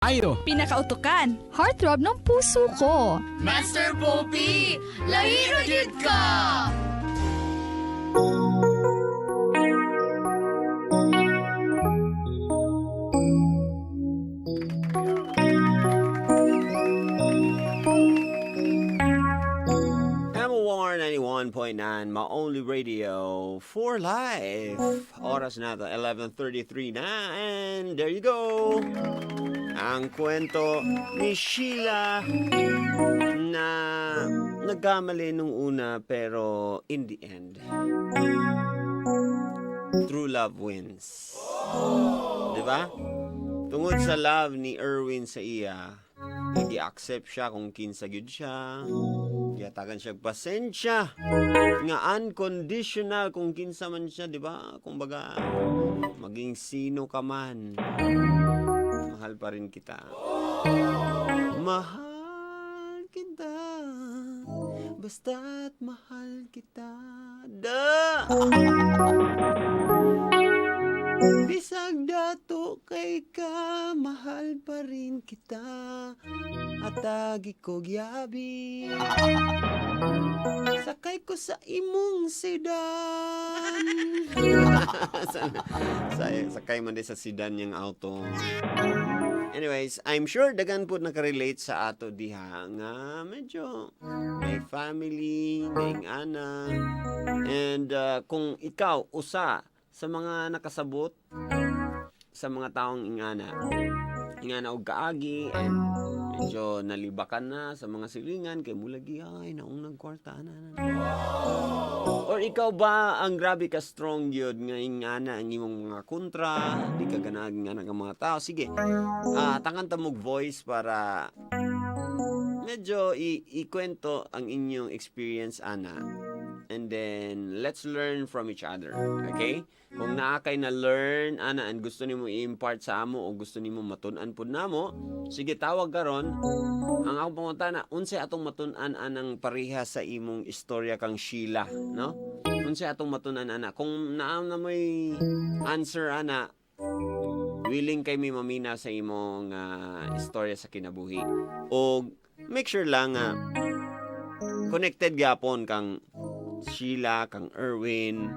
Ayo. Pinakautukan. Heartthrob ng puso ko. Master Poppy, lahiro jud ka! MOR 91.9, my only radio for life. Oras na ito, 11:33 na, and there you go. Ang kwento ni Sheila na nagkamali nung una pero in the end, true love wins. Diba? Tungod sa love ni Erwin sa iya, hindi accept siya kung kinsa gyud siya. Yatagan siya pasensya. Nga unconditional kung kinsa man siya, di ba? Kumbaga, maging sino ka man, mahal pa rin kita. Mahal kita, basta't mahal kita. Da! Bisag dato kay ka, mahal pa rin kita. Atagi ko gyabi, sakay ko sa imong sedan. Sakay man din sa sedan yung auto. Anyways, I'm sure dagan po nakarelate sa ato diha nga medyo may family, may ana. And kung ikaw usa sa mga nakasabot sa mga taong ingana og kaagi, and medyo nalibakan na sa mga silingan kay mulagi ay naong nagkwarta na. Or ikaw ba ang grabe ka strong yun nga ingana ang imong mga kontra, di ka ganag nga ng mga tao? Sige, tangan ta mog voice para medyo ikwento ang inyong experience, ana. And then, let's learn from each other. Okay? Kung naakay na learn, ana, and gusto nimo i-impart sa amo o gusto nimo matun-an pud namo, sige, tawag karon. Ang akong pangutana, unsay atong matun-an anang pareha sa imong istorya kang Sheila, no? Unsay atong matun-an ana? Kung naam na may answer, ana, willing kay mi mamina sa imong istorya sa kinabuhi. O make sure lang connected gyapon kang Sheila, kang Erwin,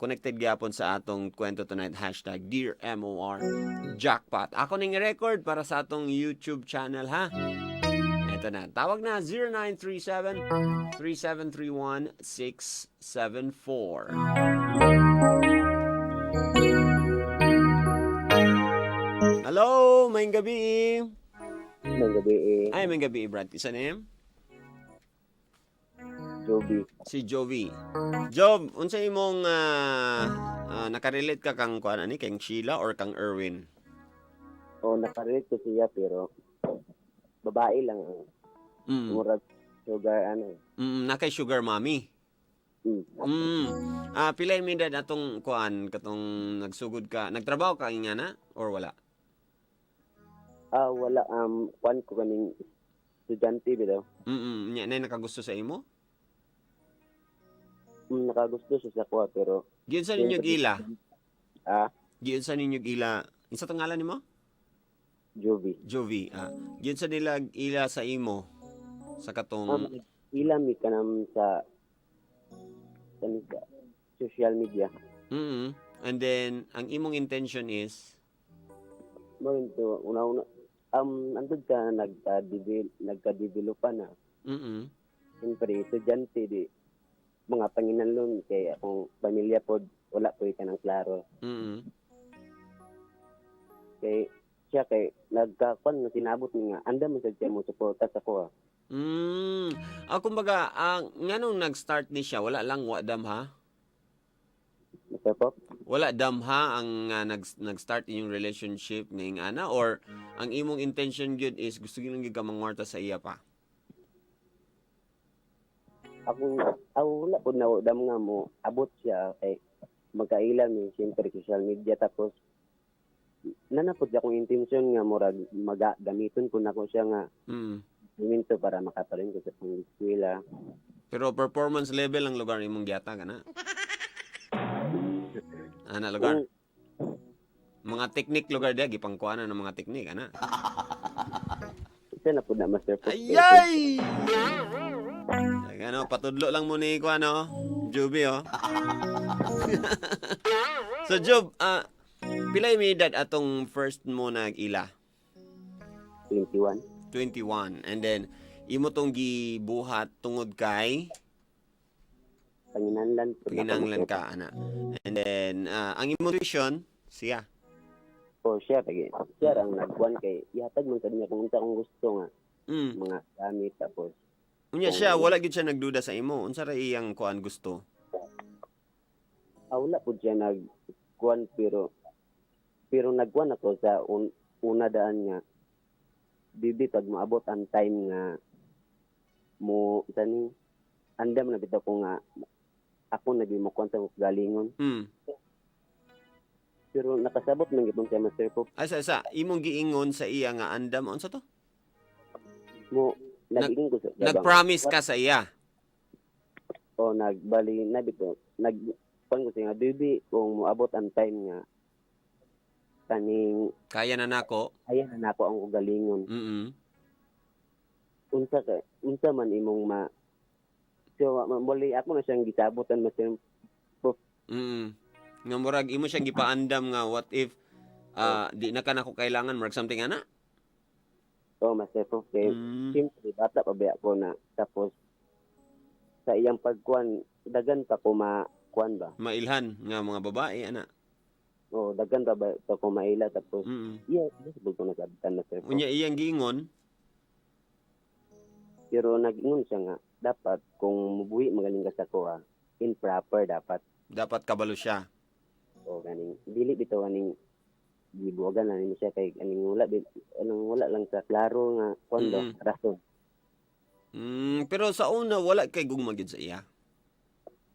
connected gyapon sa atong kwento tonight, hashtag Dear MOR Jackpot. Ako ning record para sa atong YouTube channel, ha? Ito na, tawag na 0937-373-1674. Hello, may gabi. May gabi Ay, may gabi, Brad. Isa name? Joby. Si Jovi. Job, unsay imong nakarelate ka kang kuan ani kang Sheila or kang Erwin? O nakarelate ko siya pero babae lang ang murag sugar Nakay sugar mommy. Pilay mi dad atong kuan katong nagsugod ka. Nagtrabaho ka ingana or wala? Wala kuan ko kaning estudyante bitaw. Nya nay nakagusto sa imo? Nakagusto siya sa kuha pero Giun sa ninyo gila? Giun sa ninyo gila? Insa tong ngalan nimo? Joby. Jovi. Giun sa nila ila sa imo sa katong Ilami ka nam sa social media. And then ang imong intention is Mo to una andun ka nagka-developan na. Siyempre, estudyante di mga panginanlon kay akong pamilya pod wala po ka ng klaro. Kay siya kay nagkakuan na sinabot nga anda man siya mo suporta sa ko. Kumbaga, nganong nag-start ni siya, wala lang wadam ha? Mr. Pop? Wala damha ang nag-start inyong relationship ngayong ana, or ang imong intention gyud is gusto gyud lang ka mangwarta sa iya pa? Ako wala po na dam nga mo abot siya kay magkailan mi siyempre social media tapos nanapod akong intention nga murag gamiton ko nako siya nga minto para makaparin ko sa pang-eskwela. Pero performance level ang lugar imong gyata kana? Ana lugar? Mga teknik lugar dia gipangkuanan ng mga teknik ana. Isa na po na Master Prof. Ayay! Ano, patudlo lang mo ni ko ano, Juby oh. So Job, pilay may edad atong first mo nag-ila? 21. 21. And then imo tong gibuhat tungod kay Panginahanglan po. paginanglan ka ana. And then ang imo tuition siya. O siya lagi. Siya ang nagkuhan kay ihatag man sa niya kung unsa akong gusto nga Mm. mga gamit tapos Unya siya wala gyud siya nagduda sa imo. Unsa ra iyang kuan gusto? wala po siya nagkuhan pero nagkuhan ako sa una daan nga bibi pag maabot ang time nga mo tani andam na bitaw ko nga ako naging mo konta ko galingon Mm. pero nakasabot man gipon sa Master Prof. Asa imong giingon sa iya nga andam unsa to? Mo nag-ingon ko sa Nag-promise ka sa iya. o nagbali na bitaw nagkuhan ko siya nga bibi kung moabot ang time nga kaning Kaya na nako. ayan na ako ang ugalingon Mm. unsa man imong so muli ako na siyang gisabotan Master Mm. Nga murag imo siya gipaandam nga what if di na ka nako kailangan murag something ana? o Master Prof. Kay Mm. siyempre bata pa ba ako na tapos sa iyang pagkuan dagan pa ko makuan ba Mailhan nga mga babae ana. o dagan pa ba ko maila tapos Mm. iya gusto ko nagabtan Master Prof. Unya iyang giingon, Pero nag-ingon siya nga dapat kung mubuhi magaling ka sa kuha improper dapat dapat kabalo siya. o ganing dili bitaw aning gibuwagan na ni siya kay aning wala lang sa klaro nga kuan ba Mm. rason Pero sa una wala kay gugma gid sa iya.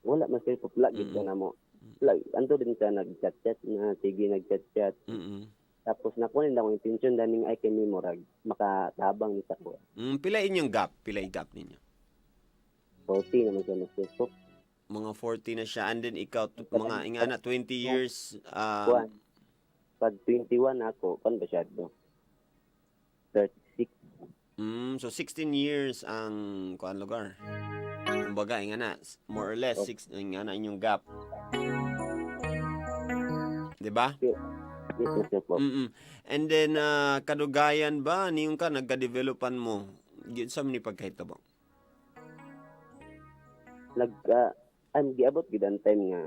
wala man sila pupla gid Mm. na mo like anto din siya nag-chat na sige nag-chat Mm. tapos nakunin na ko intention daning ay kay murag makatabang ni sa kuha Pila inyong gap? Pila gap ninyo? 40 naman siya Master Prof. Mga 40 na siya and then ikaw mga ingana 20 years Kuan. Pag 21 ako, kan ba siya do? 36. so 16 years ang kuan lugar. Kumbaga ingana more or less 6 ingana inyong gap. 'Di ba? Yes, Master Prof. And then kadugayan ba niyong ka nagka-developan mo? Gyud sa ni pagkahitabo. Ang giabot gid ang time nga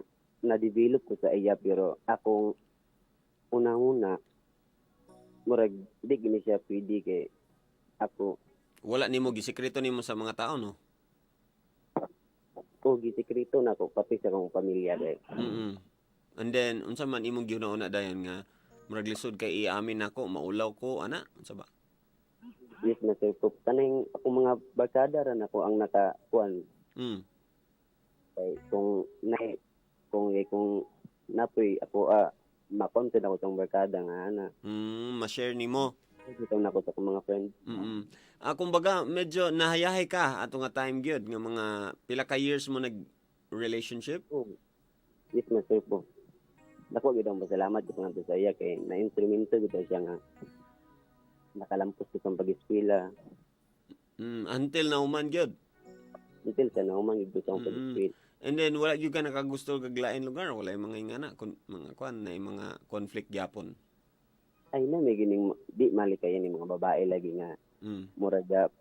na-develop ko sa iya pero akong una murag di gini siya pwede kay ako Wala nimo gisekreto nimo sa mga tao no? o gisekreto na ko pati sa akong pamilya dahil And then unsa man imong giuna-una dayon nga murag lisod kay iamin nako maulaw ko ana unsa ba? yes Master Prof. Kaning akong mga barkada ra nako ang nakakuan Mm. kay kung napoy ako ma-content ako sa barkada nga ana Ma-share nimo. itong nako sa akong mga friends Kumbaga medyo nahayahay ka ato nga time gyud nga mga pila ka years mo nag relationship. yes Master Prof. Dako gid ang pasalamat ko ngadto sa iya kay na-instrumento gid siya nga nakalampos ko sa pag-eskwela Until na human gyud. until sa nauman gid sa pag-eskwela. And then wala gyud ka nakagusto kag lain lugar, wala yung mga ingana mga kuan na yung mga conflict gyapon. Ay na may gining di mali kay ni mga babae lagi nga mura ga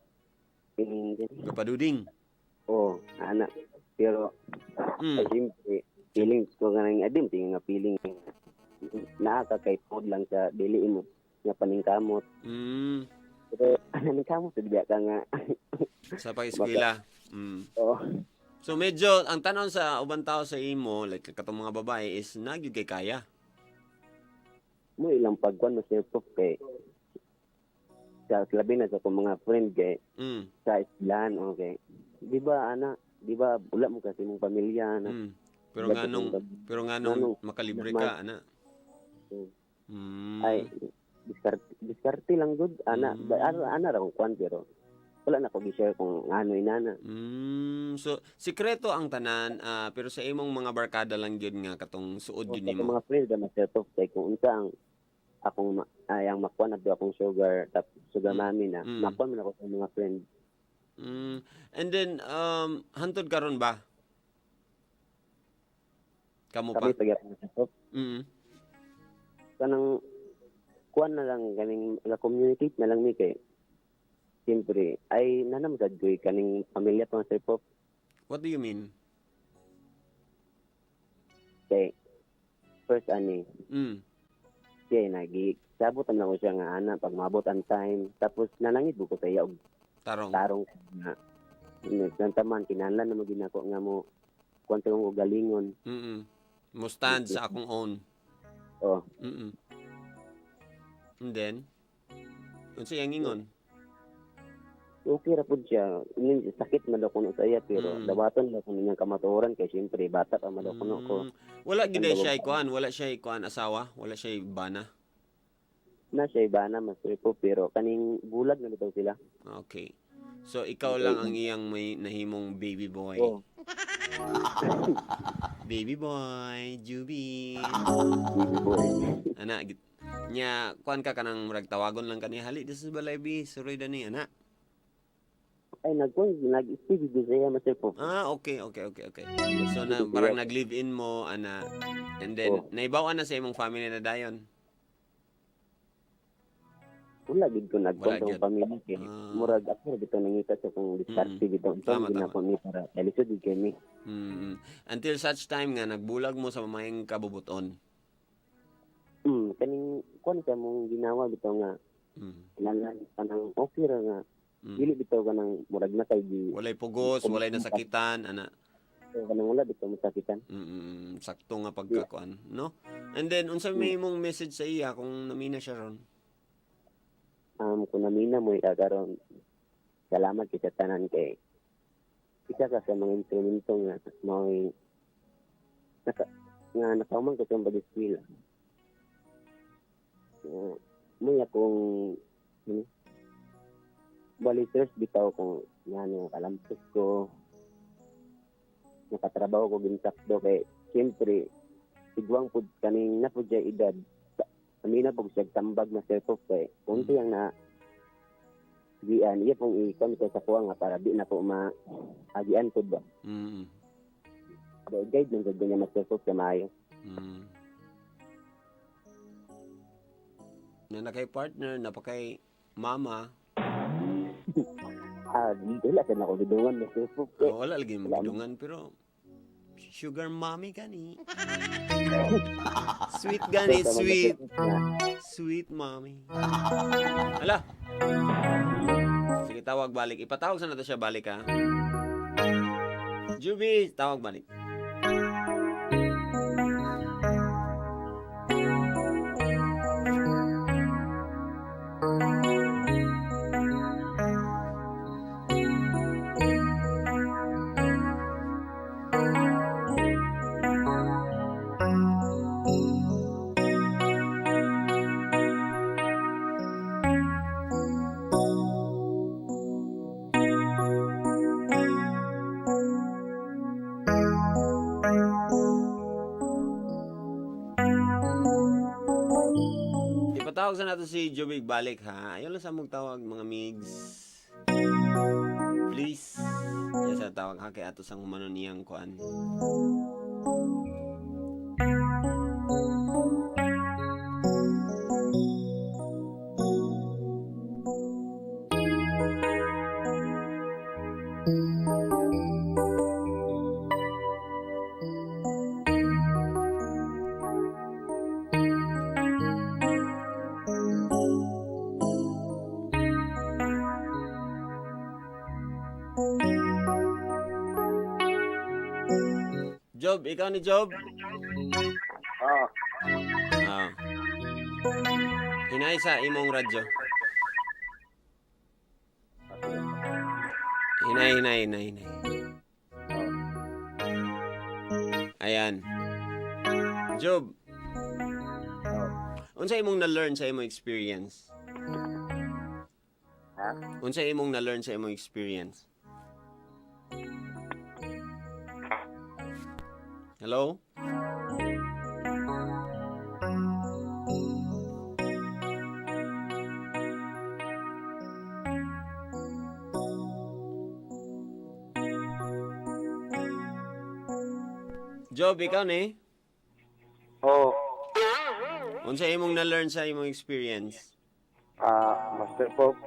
Kapaduding. anak pero ay siyempre feeling ko nga nang adim tinga nga feeling naaka kay pod lang sa dili mo nga paningkamot pero paningkamot sa diya ka nga Sa pag-eskwela. oh So medyo ang tanong sa ubang tao sa imo like katong mga babae is nagyud kay kaya. mo ilang pagkuan Master Prof. Kay sa labi na sa akong mga friend kay sa eskwelahan okay di ba wala mo kasi mong pamilya na Pero nganong makalibre ka ana. ay diskarte lang good ana ra ko kwan pero wala na ko gi-share kung ano inana So sikreto ang tanan pero sa imong mga barkada lang gyud nga katong suod gyud sa nimo. mga friends na Master Prof. Kay kung unsa ang ayang makuha na akong sugar mami na Mm. makuha man ako sa mga friend. And then hantod karon ba? Kamo pa? Kami pagyapon sa top. Mm. Kanang kuan na lang kaning communicate na lang mi kay siyempre ay nanamgad ko kaning pamilya pang Sir Pop What do you mean? kay first ani Mm. kay sabot na ko siya nga ana pag maabot ang time tapos nanangit ko sa iya og Tarong. tarong na nagtantaman kinahanglan na maginako nga mo kuan sa kong galingon. Mm. Mo stand sa akong own. Oh, Mm. And then unsa yang ingon? okay ra pud siya. Sakit man daw kuno sa iya pero dawaton daw kuno niyang kamatuoran kay siyempre bata pa man daw kuno ko. Wala gid siya ikuan, wala siya ikuan asawa, wala siya bana. Na siya iba na Sir Pop pero kaning bulag na bitaw sila. Okay. So ikaw lang ang iyang may nahimong baby boy. Oh, Baby boy, Juby. baby boy. Ana nya kuan ka kanang murag tawagon lang kani hali this is balay bi suroy dani ana. Ay nag-speak din siya Sir Pop. Okay. So na parang nag-live-in mo ana and then naibawan na sa imong family na dayon. Wala gid ko Wala nagkwento gyud. ang pamilya kay murag ako bitaw nangita sa kong diskarte bitaw Tama, unsa ginako mi para elisod gid kay mi. Until such time nga nagbulag mo sa mamayang kabubuton. Kaning kuan ka mong ginawa bitaw nga kinahanglan kanang okay ra nga dili bitaw ka nang murag na kay gi Walay pugos, walay nasakitan ana. kanang wala bitaw masakitan. Sakto nga pagkakuan, no? And then unsa may imong message sa iya kung namina siya ron? Kung namina mo ikakaroon, salamat kay sa tanan kay isa ka sa mga instrumento nga may nakauman ko sa pag-skill. May akong volunteers bitaw kung nga kalampos ko nakatrabaho ko ginsakdo kay siyempre sigwang pud kaning na pud siya edad amina pag siya tambag na Sir Pop kay unti ang na gian iya pong ikon ko sa kuha nga para di na po maagian pud ba guide ng gagawin niya Sir Pop kamayo Na nakay partner, napakay mama. Wala sa ako gidungan na Sir Pop kay Wala lagi magdungan pero sugar mommy gani. Sweet gani, sweet. Sweet mommy. Ala. Sige, tawag balik. Ipatawag sa nato siya balik ha. Juby, tawag balik. Ipatawag sa nato si Jubig balik ha. Ayaw lang sa magtawag mga migs. Please. Kaya sa tawag ha kay ato sang humano niyang kuan. Job, ikaw ni Job? Ah. Hinay sa imong radyo. Hinay. Ayan. Job. Unsa imong na-learn sa imong experience? Unsa imong na-learn sa imong experience? Hello? Job, ikaw ni? Oo. Unsa imong na-learn sa imong experience? Master Pop.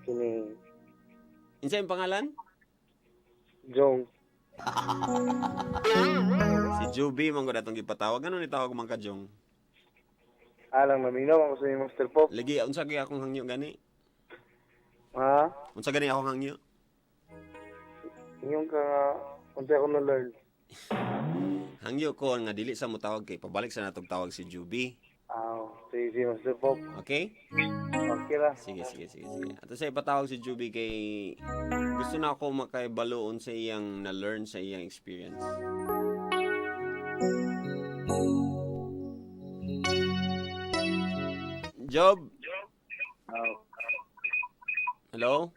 Kini Unsa imong pangalan? Jong. Si Juby, mong atong gipatawag. Ano ni tawag man ka, Jong? Alang naminaw ako sa inyo, Master Pop. Lagi, unsa kaya akong hangyo gani? Ha? Unsa gani akong hangyo? Inyong ka unsa ako na-learn. Hangyo ko nga dili sa mo tawag kay pabalik sa natong tawag si Juby. Sige, Master Pop. Okay? Okay ra. Sige. Ato sa ipatawag si Juby kay gusto na ako makaibaloon sa iyang na-learn sa iyang experience. Job? Hello?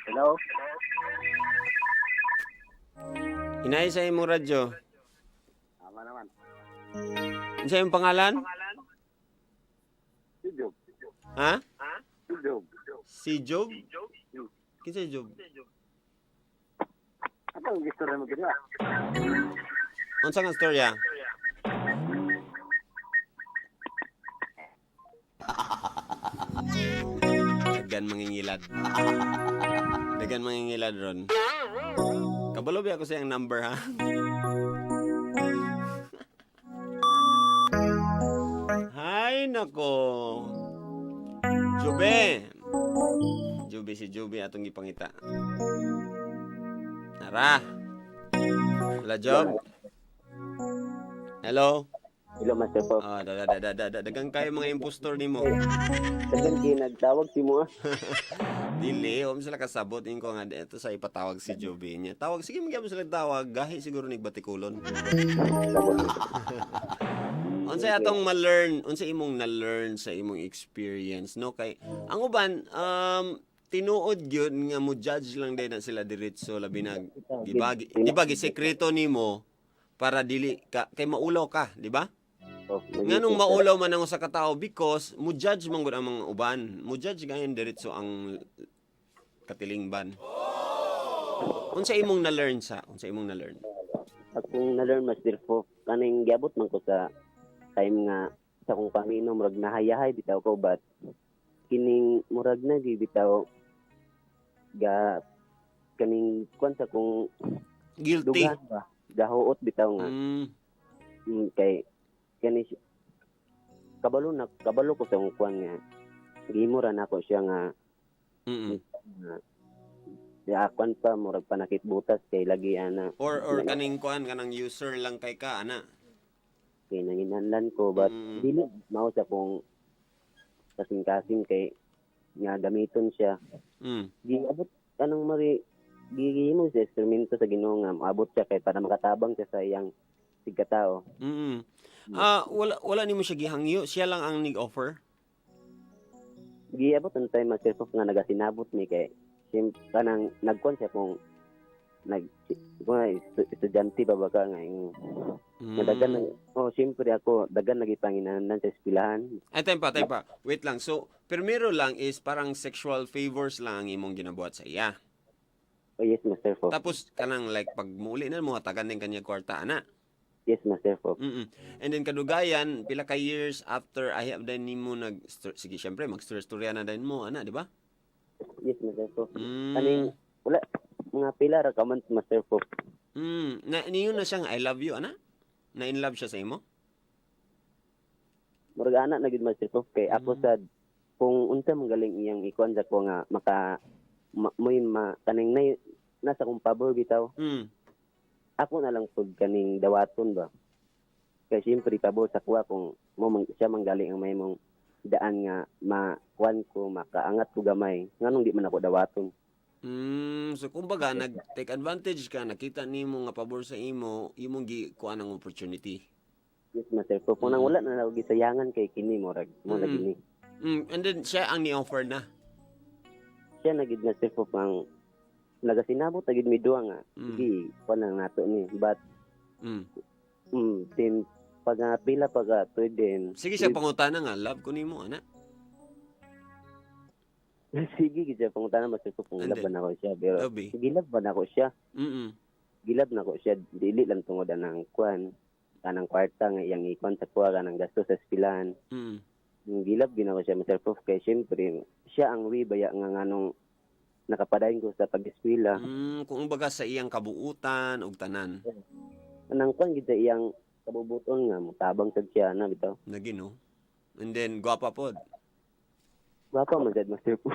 Hello? Inay sa imong radyo. Tama naman. Unsa imong pangalan? Si Job. Ha? Si Job. Si Job? Kinsa Job? Ano ang gusto rin mo gina? Unsa nga storya? Dagan mangingilad. Dagan mangingilad ron. Kabalo ba ako sa iyang number, ha? Hay nako. Jube. Si Jube atong gipangita. Tara. Wala job. Hello. Hello, Master Pop. Dagang kayo mga impostor nimo. Dagan kayo nagtawag si mo. Dili, sila kasabot ko nga ito sa ipatawag si Jube niya. Tawag, sige magyamo sila tawag, gahi siguro nigbatikulon. Unsa atong ma-learn, unsa imong na-learn sa imong experience, no? Kay ang uban tinuod gyud nga mo judge lang din na sila diretso labi na gibagi sekreto nimo para dili ka kay maulaw ka, di ba? Nganong maulaw man ang usa ka tawo because mo judge man gud ang mga uban. Mo judge gayon diretso ang katilingban. Unsa imong na-learn sa? Unsa imong na-learn? Akong na-learn, Master Pop, kaning giabot man ko sa time nga sa kong pamino murag nahayahay bitaw ko but kining murag na di bitaw ga kaning kwan sa kong Guilty. dugan ba gahuot bitaw nga kay kani kabalo ko sa kong kwan nga gihimo ra nako siya nga kwan pa murag panakit butas kay lagi ana or kaning kuan kanang user lang kay ka ana. Kay nanginanlan ko but dili mao sa kong kasing-kasing kay nga gamiton siya. Giabot kanang mari gihimo sa instrumento sa Ginoo nga maabot siya kay para makatabang siya sa iyang sigkatao. Wala nimo siya gihangyo, siya lang ang nig-offer. Giabot ang time Master Pop nga nagasinabot mi kay kanang nagkuan siya kung estudyante pa ba ka nga yung dagan siyempre ako dagan nagipanginanan sa eskwelahan. Ay, time pa. Wait lang. So, primero lang is parang sexual favors lang ang imong ginabuhat sa iya. Oh, yes, Master Pop. Tapos, kanang like, pag muli na mo, tagan din kanya kwarta, ana. Yes, Master Pop. And then, kadugayan, pila ka years after, I have din mo sige, syempre, mag-storya na din mo, ana, di ba? Yes, Master Pop. Kaning, wala, mga pila ra ka man, Master Pop. Niyo na siyang I love you, ana? Na in love siya sa imo? Murag ana na gid Master Pop kay ako sad kung unsa man galing iyang ikuan sa ko nga kaning nasa kong pabor bitaw. Ako na lang pud kaning dawaton ba. Kay siyempre pabor sa kuha kung siya manggaling ang may mong daan nga makuan ko makaangat ko gamay nganong di man ako dawaton. So kumbaga nag-take advantage ka, nakita nimo nga pabor sa imong kuan ang opportunity. Yes, Master Pop. Kung nang wala na ako gisayangan kay kini mo gini. And then siya ang ni-offer na. Siya nagid Master Pop ang nagasinabot nagid mi duha nga. Sige, kuan nang nato ni but tin pag pila pag pwede. Sige siya pangutana nga, love ko nimo ana. Sige, gid pangutana Master Pop kung laban ako siya pero gilab ba nako siya? Gilab nako siya dili lang tungod ang kuan. kanang kwarta nga iyang ikon sa kuha kanang gasto sa eskwelahan. Mm. Gilab ginawa siya Mr. Prof kay syempre siya ang baya nga nganong nakapadayon ko sa pag-eskwela. Kung baga sa iyang kabuutan ug tanan. Anang kwan gid sa iyang kabubuton nga mutabang sad siya na bitaw. Lagi no. And then gwapa pod. Baka man sad Mr. Prof.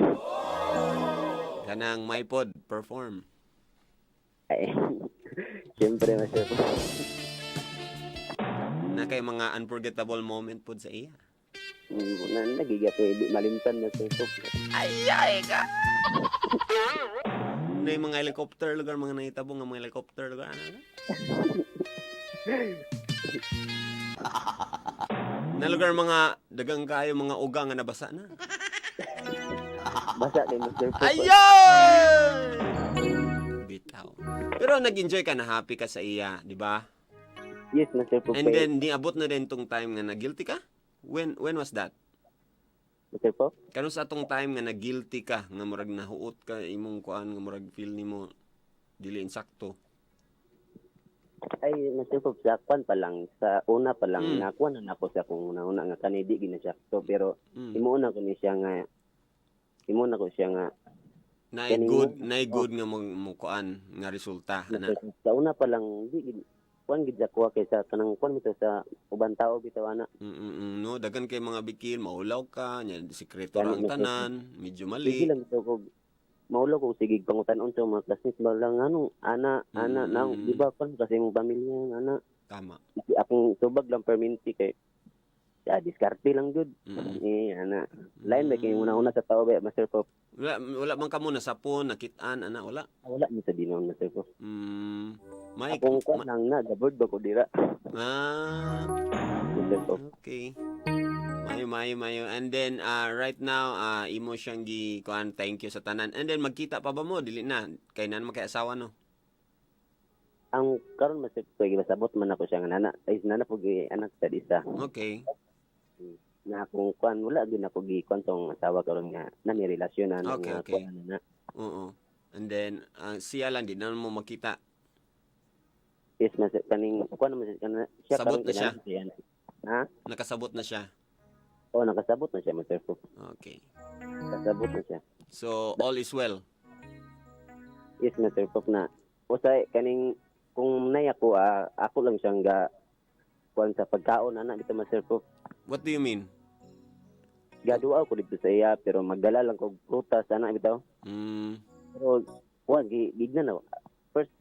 Kanang may pod perform. Ay, syempre Mr. Prof. Na kay mga unforgettable moment pod sa iya. Nagigat di malimtan Mr. Prof. Ay ka. Na yung mga helicopter lugar, mga nahitabo nga mga helicopter lugar. Ano? Na lugar mga dagang kayo mga uga nga nabasa na. Basa kay Mr. Prof. Ayun! Bitaw. Pero nag-enjoy ka na, happy ka sa iya, di ba? Yes Mr. Prof. And then, niabot na din tong time nga na-guilty ka? When was that? Mr. Prof. Kano sa atong time nga na-guilty ka, nga murag nahuot ka, imong kuan, nga murag feel nimo dili insakto? Ay Mr. Prof, sa kwan pa lang, sa una pa lang, nakuha na ako sa kung una nga kanidi ginasakto. Pero, imuuna ko siya nga, good nga mo kuan nga resulta ana. Sa una pa lang, di kuan gid ako kay sa kanang kuan mito sa ubang tao bitaw ana. No, dagan kay mga bikil, maulaw ka, nya sikreto ra ang tanan, medyo Sige mali. lang ito ko, maulaw ko sige pangutan-on sa mga classmates ba lang ano, ana na, di ba kuan kasi mong pamilya ana. Tama. Akong tubag lang perminti kay diskarte lang gud. Ana. Lain ba kay una-una sa tao ba Master Prof? Wala man ka muna sapon, nakitaan ana, wala. Wala mi sa dinon Master Prof. May Akong kuan lang na gabord ba ko dira. Master Prof. Okay. Mayo. And then right now imo siyang gi kuan, thank you sa tanan. And then magkita pa ba mo dili na kay nan magkaasawa no? Ang karon Master Prof gibasabot man ako siya nga nana. Ay nana po anak sa isa. Okay. Na akong kuan wala gyud ako gi kuan tong asawa karon nga na may relasyon na Okay. kuan na. Oo. And then siya lang din na mo makita. Yes Master kaning kuan naman siya Sabot karon na siya. Ha? Nakasabot na siya. Oh, nakasabot na siya Master Prof. Okay. Nakasabot na siya. So all is well. Yes Master Prof na. Usay kaning kung nay ako ako lang siyang kuan sa pagkaon ana dito Master Prof. What do you mean? Gaduaw ko dito sa iya pero magdala lang kog prutas ana bitaw. Pero kuan gignan na first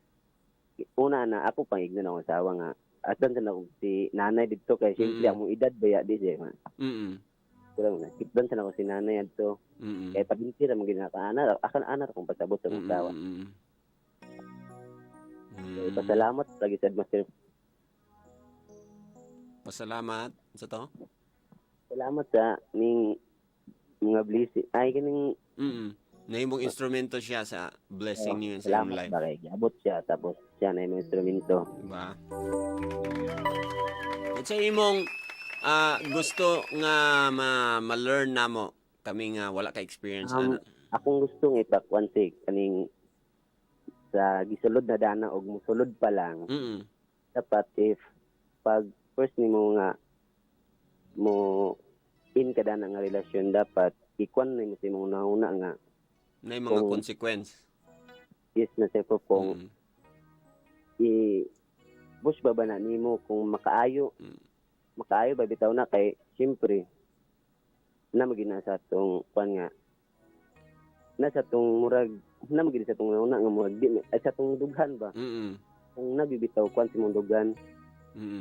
una na ako pang ignan ako asawa nga asan na ako si nanay dito kay simple among edad baya di siya man. Pero na kitban sa ako si nanay adto. Kay pabinti ra mo ginakaana akan ana akong pasabot sa mga asawa. Pasalamat lagi sa Master. Pasalamat sa to. Salamat sa ning mga blessing. Ay kaning Na imong instrumento siya sa blessing niyo sa iyong salamat life. ba kay abot siya tapos siya na yung instrumento. Diba? At sa imong gusto nga ma-learn na mo kami nga wala ka experience ana. Akong gustong ipakuan si kaning sa gisulod na dana og musulod pa lang. Dapat if pag first nimo nga mo in kada na nga relasyon dapat ikuan na mo si mong nauna nga Na yung mga consequence. yes na sa kung bush ba na nimo kung makaayo ba bitaw na kay siyempre na magina sa tong kuan nga nasa tong murag na magina sa tong nauna nga murag di ay sa tong dughan ba kung nabibitaw kuan si mong dughan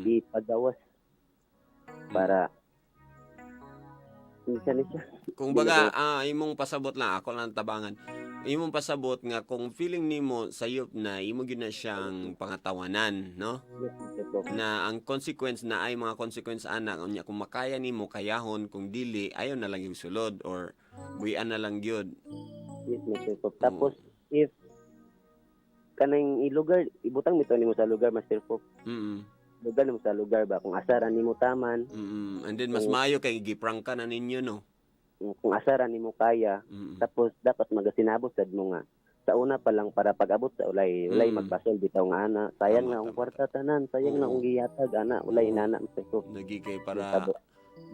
ipagawas para minsan siya. Kung baga, imong pasabot lang, ako lang tabangan. Imong pasabot nga kung feeling nimo sayop na imo gyud na siyang pangatawanan, no? Na ang consequence na ay mga consequence anak unya kung makaya nimo kayahon, kung dili ayon na lang yung sulod or buyan na lang gyud. Yes, Mr. Pop. Tapos if kanang ilugar ibutang bitaw nimo sa lugar Master Pop. Lugar mo sa lugar ba kung asaran nimo taman. And then mas maayo kay giprangka na ninyo no. Kung asaran nimo kaya tapos dapat magasinabot sad mo nga sa una pa lang para pag-abot sa ulay magpasol bitaw nga ana. Sayang Tama, na ang tama, kwarta tanan, sayang na Oo. ang giyatag ana, ulay nana Mr. Pope. Nagigay para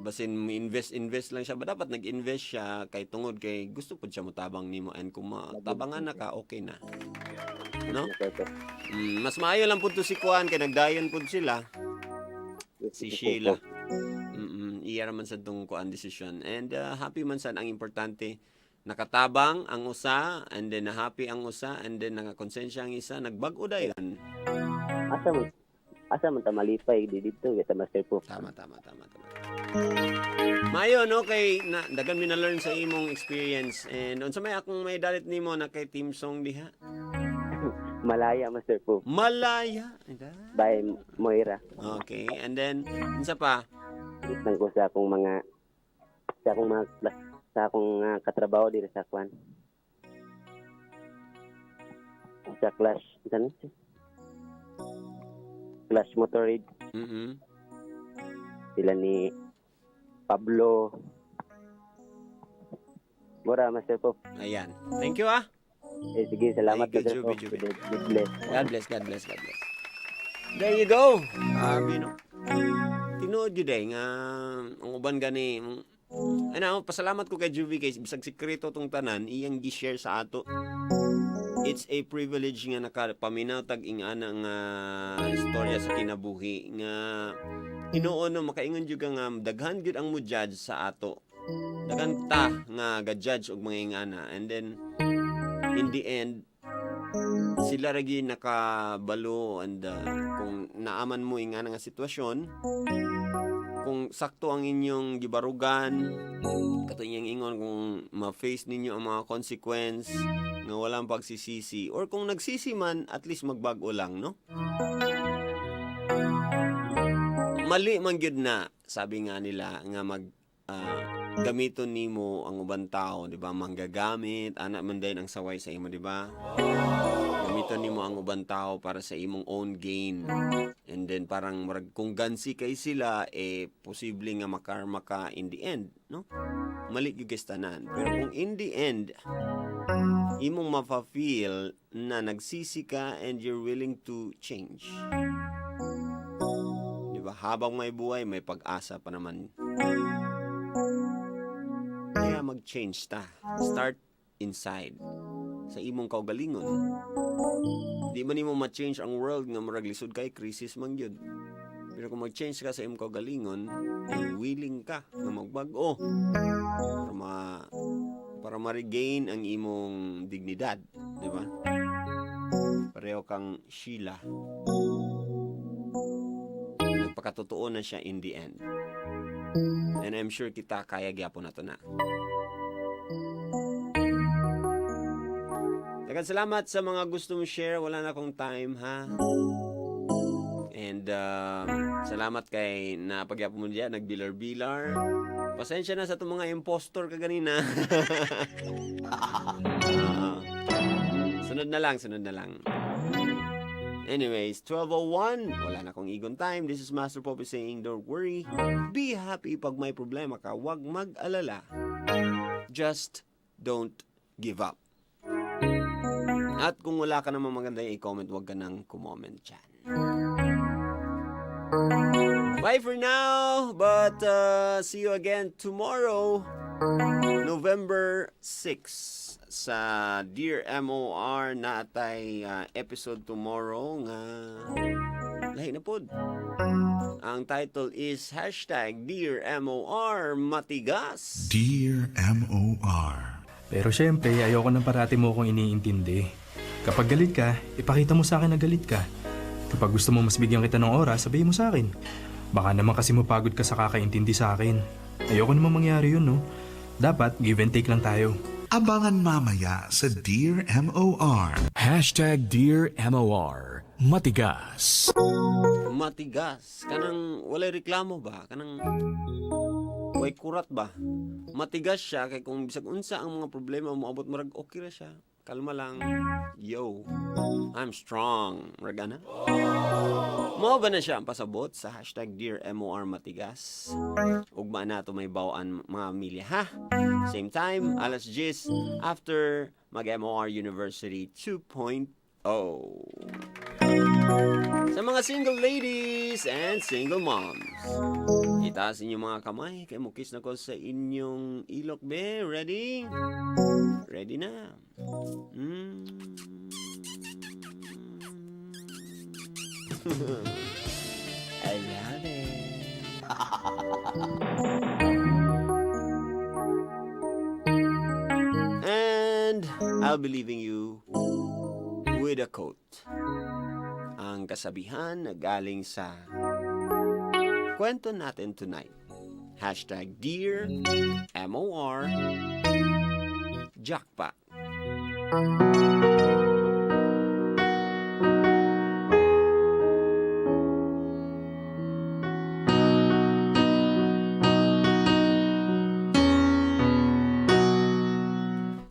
basin invest lang siya ba dapat nag-invest siya kay tungod kay gusto pud siya motabang nimo and kung matabangan na ka okay na. No? Mr. Pope. Mas maayo lang pud to si Kuan kay nagdayon pud sila. Si Sheila. Iya man sa tong kuan decision. And happy man sad ang importante. Nakatabang ang usa and then happy ang usa and then nakakonsensya ang isa, nagbag-o dayon. Asa man ta malipay di dito kita Mr. Pope. Tama. Mayo no kay dagan mi na learn sa imong experience and unsa may akong may dalit nimo na kay Team Song diha. Malaya Mr. Pope. Malaya. By Moira. Okay, and then unsa pa? Isang ko sa akong mga katrabaho dito sa kwan. Sa Clash Motorade. Sila ni Pablo. Mura, Master Pop. Ayan. Thank you ah. Sige, salamat Thank you, Master Pop. Juby. God bless. God bless. There you go. Bino. Tinood yun nga ang uban gani pasalamat ko kay Juvie kay bisag sikreto tong tanan iyang gi-share sa ato. It's a privilege nga nakapaminaw tag ingana nga istorya sa kinabuhi nga hinuon no makaingon jud nga daghan gyud ang mo judge sa ato. Daghan ta nga ga-judge og mga ingana and then in the end sila ragi nakabalo and kung naaman mo ingana nga sitwasyon kung sakto ang inyong gibarugan kato inyong ingon kung ma-face ninyo ang mga consequence nga walang pagsisisi or kung nagsisi man at least magbago lang no mali man gyud na sabi nga nila nga gamiton nimo ang ubang tao di ba manggagamit ana man din ang saway sa imo di ba gamiton nimo ang ubang tao para sa imong own gain and then parang kung gansi kay sila posible nga makarma ka in the end no mali gyud tanan pero kung in the end imong mafa-feel na nagsisi ka and you're willing to change di ba habang may buhay may pag-asa pa naman kaya mag-change ta start inside sa imong kaugalingon. Di man nimo ma-change ang world nga murag lisod kay crisis man gyud. Pero kung mag-change ka sa imong kaugalingon, willing ka na magbag-o para ma-regain ang imong dignidad, di ba? Pareho kang Sheila. Nagpakatotoo na siya in the end. And I'm sure kita kaya gyapon nato na. Daghang salamat sa mga gusto mo share. Wala na akong time, ha? And salamat kay napagyapo mo diyan, nagbilar-bilar. Pasensya na sa itong mga impostor ka ganina. Sunod na lang. Anyways, 12:01. Wala na akong igon time. This is Master Poppy saying, don't worry. Be happy pag may problema ka. Huwag mag-alala. Just don't give up. At kung wala ka namang maganda i-comment, huwag ka nang kumoment dyan. Bye for now, but see you again tomorrow, November 6 sa Dear MOR na atay episode tomorrow nga lahi na pod. Ang title is #Dear MOR Matigas. Dear MOR. Pero syempre, ayoko nang parati mo akong iniintindi. Kapag galit ka, ipakita mo sa akin na galit ka. Kapag gusto mo mas bigyan kita ng oras, sabihin mo sa akin. Baka naman kasi mapagod ka sa kakaintindi sa akin. Ayoko naman mangyari yun, no? Dapat give and take lang tayo. Abangan mamaya sa Dear MOR. #Dear MOR Matigas. Matigas. Kanang walay reklamo ba? Kanang way kurat ba? Matigas siya kay kung bisag unsa ang mga problema moabot marag okay ra siya. Kalma lang. Yo, I'm strong. Ragana? Mao ba na siya ang pasabot sa hashtag Dear MOR Matigas? Ugma na to may bawaan mga milya, ha? Same time, alas 10 after mag-MOR University 2.0. Sa mga single ladies and single moms, itaas inyong mga kamay kay mukis na ko sa inyong ilok, be. Ready? Ready na. I love it. And I'll be leaving you with a quote. Ang kasabihan na galing sa kwento natin tonight. Hashtag Dear MOR Jackpot.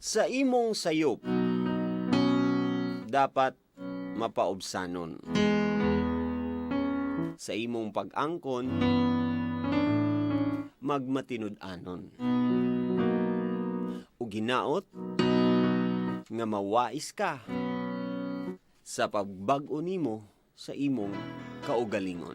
Sa imong sayop, dapat mapaobsanon. Sa imong pag-angkon, magmatinud-anon. O ginaot, nga mawais ka sa pagbag-o nimo sa imong kaugalingon.